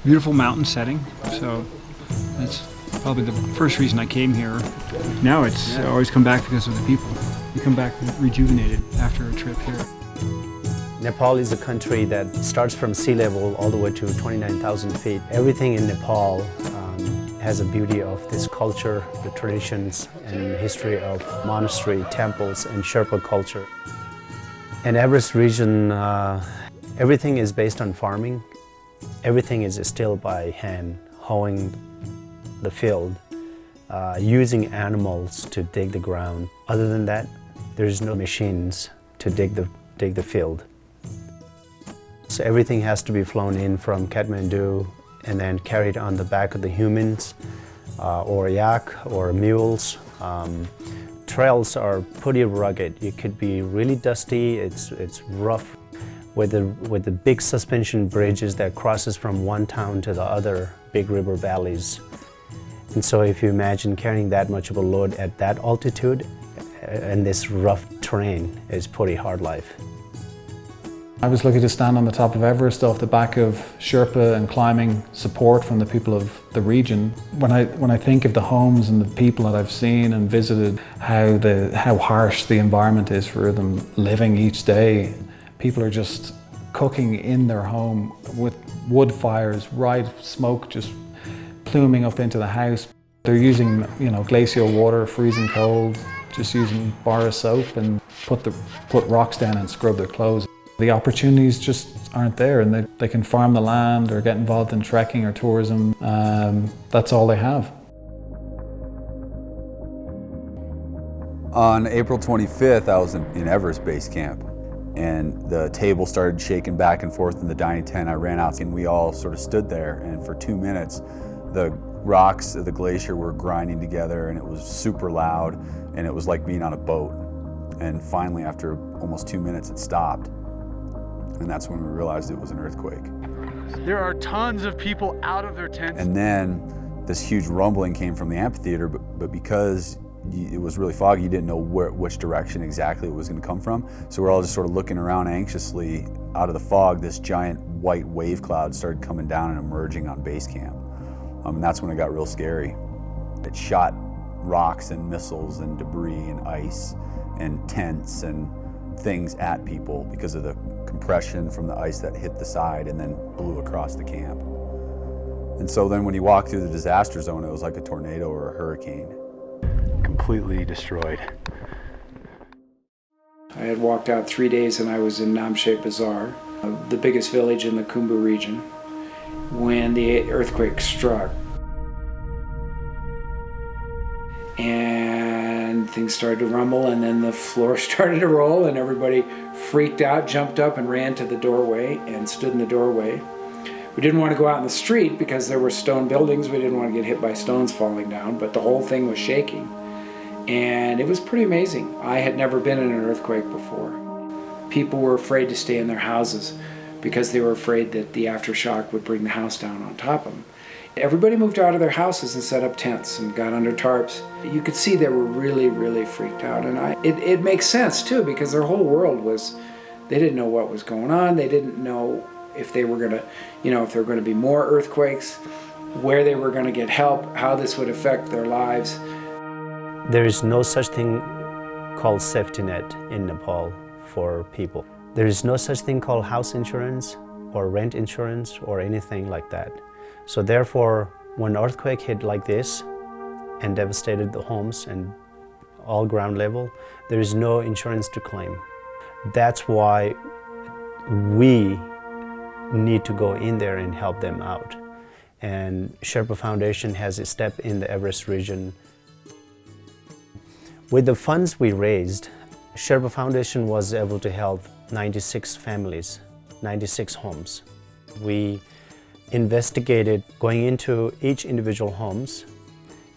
Beautiful mountain setting, so that's probably the first reason I came here. Now I always come back because of the people. You come back rejuvenated after a trip here. Nepal is a country that starts from sea level all the way to 29,000 feet. Everything in Nepal has a beauty of this culture, the traditions and history of monastery, temples, and Sherpa culture. In Everest region, everything is based on farming. Everything is still by hand, hoeing the field, using animals to dig the ground. Other than that, there's no machines to dig the field. So everything has to be flown in from Kathmandu and then carried on the back of the humans or yak or mules. Trails are pretty rugged. It could be really dusty, it's rough. With the big suspension bridges that crosses from one town to the other big river valleys. And so if you imagine carrying that much of a load at that altitude and this rough terrain is pretty hard life. I was lucky to stand on the top of Everest off the back of Sherpa and climbing support from the people of the region. When I think of the homes and the people that I've seen and visited, how harsh the environment is for them living each day. People are just cooking in their home with wood fires, right smoke just pluming up into the house. They're using, glacial water, freezing cold, just using bar of soap and put rocks down and scrub their clothes. The opportunities just aren't there, and they can farm the land or get involved in trekking or tourism. That's all they have. On April 25th, I was in Everest Base Camp. And the table started shaking back and forth in the dining tent. I ran out and we all sort of stood there, and for 2 minutes the rocks of the glacier were grinding together and it was super loud and it was like being on a boat. And finally, after almost 2 minutes, it stopped. And that's when we realized it was an earthquake. There are tons of people out of their tents. And then this huge rumbling came from the amphitheater, but because it was really foggy, you didn't know which direction exactly it was going to come from. So we're all just sort of looking around anxiously. Out of the fog, this giant white wave cloud started coming down and emerging on base camp. And that's when it got real scary. It shot rocks and missiles and debris and ice and tents and things at people because of the compression from the ice that hit the side and then blew across the camp. And so then when you walk through the disaster zone, it was like a tornado or a hurricane. Completely destroyed. I had walked out 3 days and I was in Namche Bazaar, the biggest village in the Khumbu region, when the earthquake struck. And things started to rumble, and then the floor started to roll, and everybody freaked out, jumped up and ran to the doorway and stood in the doorway. We didn't want to go out in the street because there were stone buildings. We didn't want to get hit by stones falling down, but the whole thing was shaking. And it was pretty amazing. I had never been in an earthquake before. People were afraid to stay in their houses because they were afraid that the aftershock would bring the house down on top of them. Everybody moved out of their houses and set up tents and got under tarps. You could see they were really, really freaked out. And it makes sense too, because their whole world was, they didn't know what was going on. They didn't know if they were gonna, if there were gonna be more earthquakes, where they were gonna get help, how this would affect their lives. There is no such thing called safety net in Nepal for people. There is no such thing called house insurance or rent insurance or anything like that. So therefore, when an earthquake hit like this and devastated the homes and all ground level, there is no insurance to claim. That's why we need to go in there and help them out. And Sherpa Foundation has a step in the Everest region. With the funds we raised, Sherpa Foundation was able to help 96 families, 96 homes. We investigated going into each individual homes,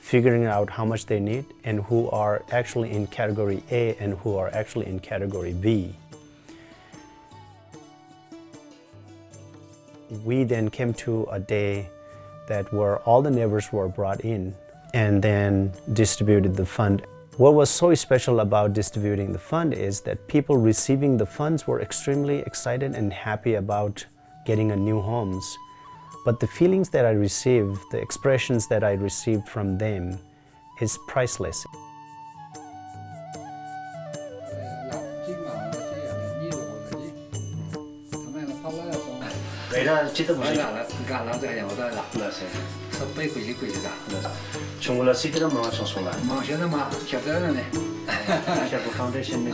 figuring out how much they need and who are actually in category A and who are actually in category B. We then came to a day that where all the neighbors were brought in and then distributed the fund. What was so special about distributing the fund is that people receiving the funds were extremely excited and happy about getting a new homes. But the feelings that I received, the expressions that I received from them is priceless. Sherpa Foundation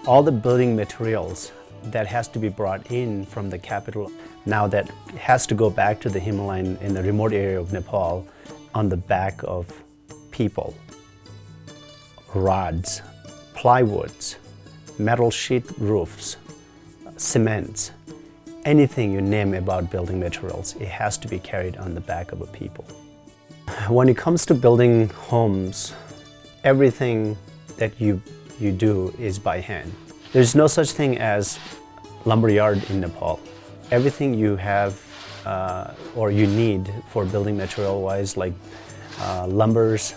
All the building materials that has to be brought in from the capital, now that has to go back to the Himalayan in the remote area of Nepal on the back of people. Rods, plywoods, metal sheet roofs, cements, anything you name about building materials, it has to be carried on the back of a people. When it comes to building homes, everything that you do is by hand. There's no such thing as lumberyard in Nepal. Everything you have or you need for building material wise, like lumbers,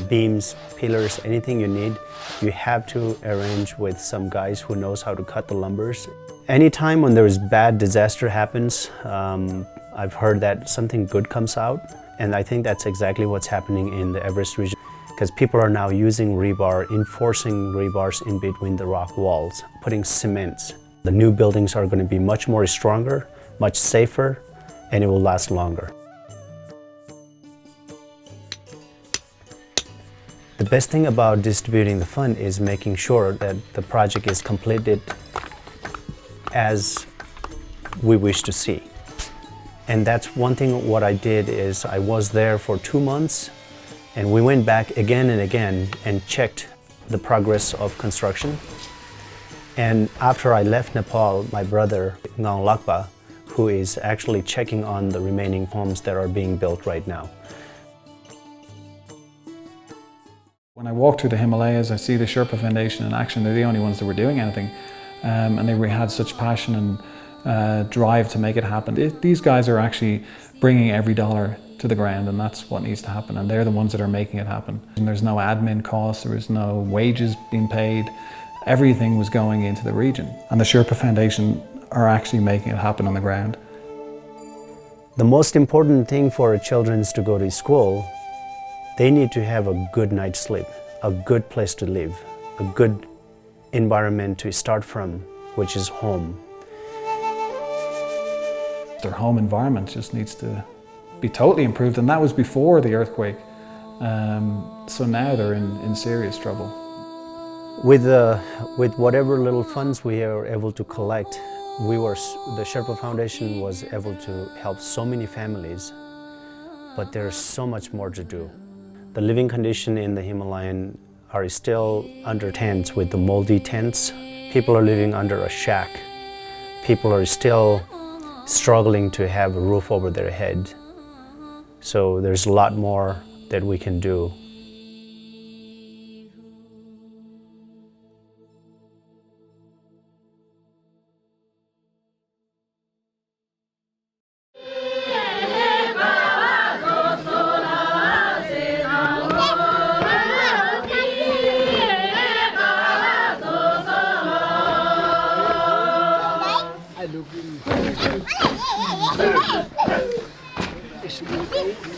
beams, pillars, anything you need, you have to arrange with some guys who knows how to cut the lumbers. Anytime when there is bad disaster happens, I've heard that something good comes out, and I think that's exactly what's happening in the Everest region, because people are now using rebar, enforcing rebars in between the rock walls, putting cements. The new buildings are going to be much more stronger, much safer, and it will last longer. The best thing about distributing the fund is making sure that the project is completed as we wish to see. And that's one thing what I did is I was there for 2 months and we went back again and again and checked the progress of construction. And after I left Nepal, my brother, Ngang Lakpa, who is actually checking on the remaining homes that are being built right now. When I walk through the Himalayas, I see the Sherpa Foundation in action. They're the only ones that were doing anything. And they had such passion and drive to make it happen. These guys are actually bringing every dollar to the ground, and that's what needs to happen. And they're the ones that are making it happen. And there's no admin costs, there was no wages being paid. Everything was going into the region. And the Sherpa Foundation are actually making it happen on the ground. The most important thing for children to go to school, they need to have a good night's sleep, a good place to live, a good environment to start from, which is home. Their home environment just needs to be totally improved, and that was before the earthquake. So now they're in serious trouble. With whatever little funds we are able to collect, the Sherpa Foundation was able to help so many families, but there's so much more to do. The living condition in the Himalayan are still under tents with the moldy tents. People are living under a shack. People are still struggling to have a roof over their head. So there's a lot more that we can do.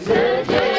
I